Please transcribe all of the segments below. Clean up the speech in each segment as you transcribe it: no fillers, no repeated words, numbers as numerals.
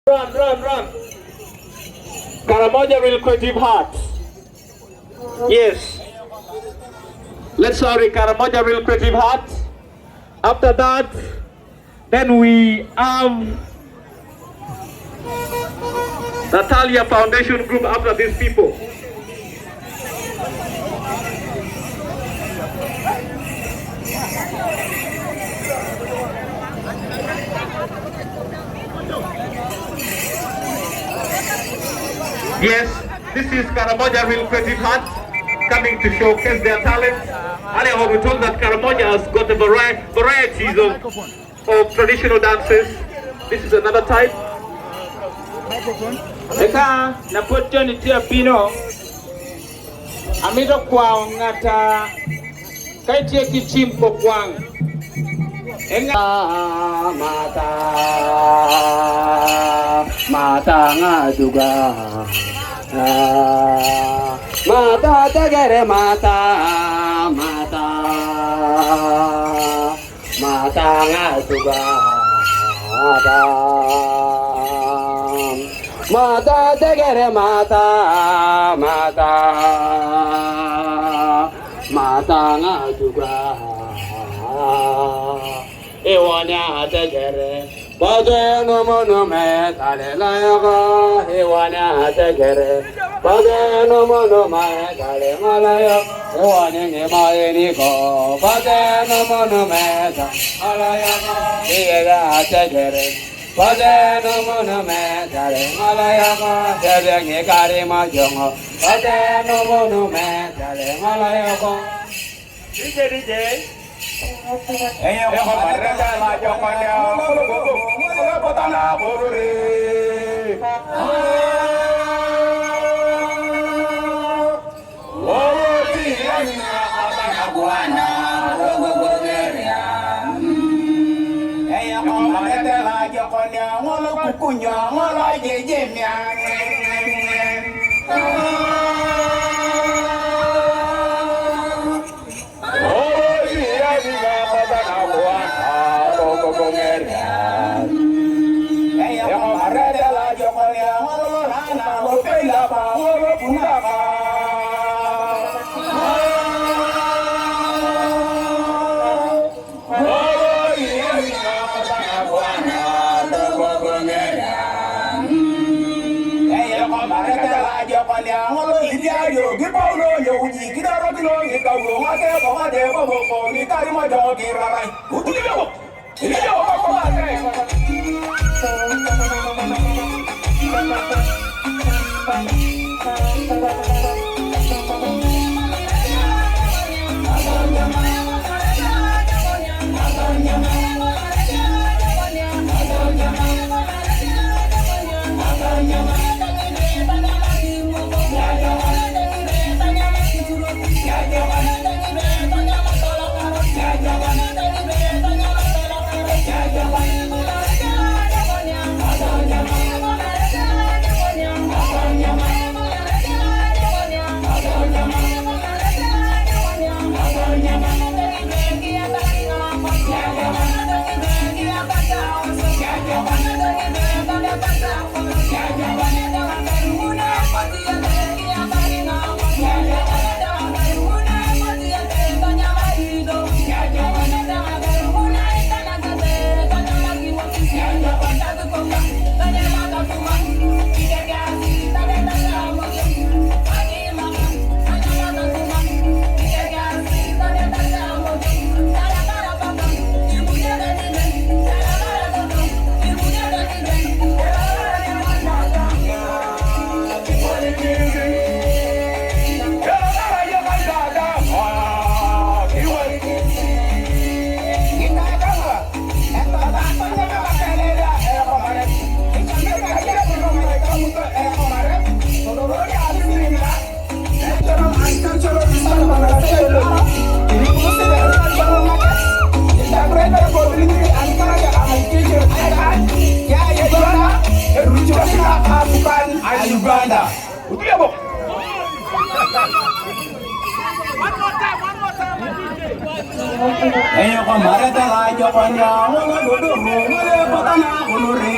Run, run, run. Karamoja will creative heart. Yes. Let's sorry, Karamoja will creative heart. After that, then we have Natalia Foundation Group after these people. Yes, this is Karamoja Real Creative Heart coming to showcase their talent. Earlier on we told that Karamoja has got a varieties of traditional dances. This is another type. Eka na poto ni tia pino amito kwa ngata kaitie kichimpo kwang mata mata ngaduga mata tegere mata mata mata ngaduga mata tegere mata mata mata ngaduga Iwana tegere Bade no mono me tale layaga Iwana tegere Bade no mono me tale malaya Iwana ni mae ni ko Bade no mono me tale malayaga Iwana tegere Bade no mono me tale malayaga Tebe nge kare ma jongo Bade no mono me tale malayaga DJ Eyo marada la jokanya bolo potana borore Woti yana abana bwana rogo gogeria Eyo marada la jokanya ngolo kukunya ngolo jejemya Uganda. Eyo ko marata la jokanya, wala dodo, wala patana kuluri.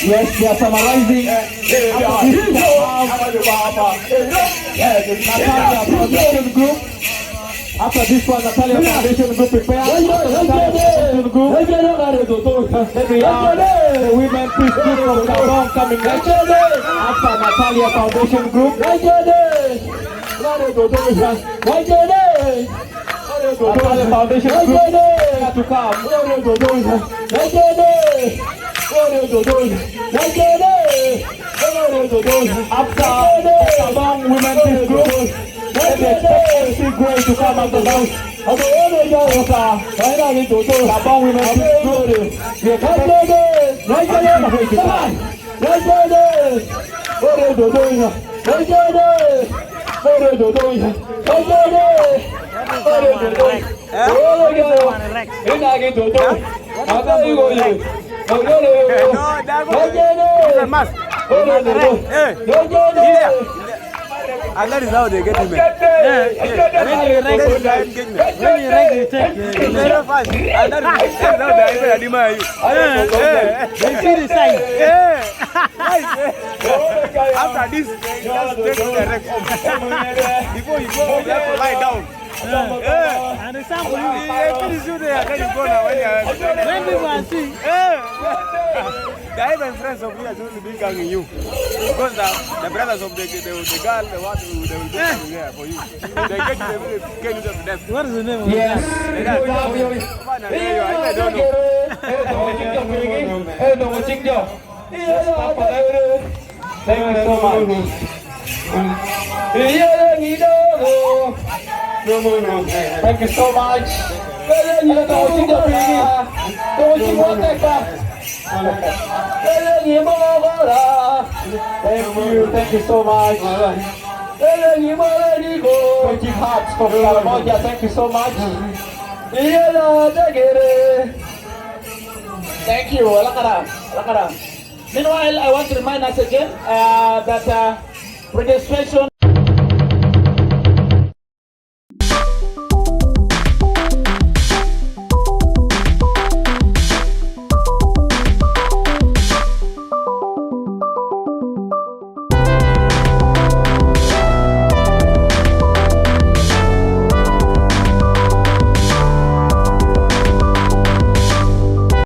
Yes, they are summarizing Natalia Foundation Group. After this one, Natalia Foundation Group prepared. Foundation Group. Then we have the Women Peace Group from Gabon coming next. After Natalia Foundation Group. Natalia Foundation Group to come. After Gabon Women Peace Group, then they expect MC Gray to come after that. Gabon Women Peace Group, we expect And that is how they get him. When you rank, you take very fast. And that is how they admire you. They see the sign. After this, you just take the rest. Before you go, you have to lie down. And the sound will finish you there. Then you go now when people are seeing. The even friends of yours will be ganging you. Because the brothers of the girl, they will do here for you. They get you to them. What is the name of yes. I don't know. Thank you so much. Thank you so much. Thank you so much. 20 hearts from Cambodia, thank you so much. Thank you. Meanwhile, I want to remind us again that registration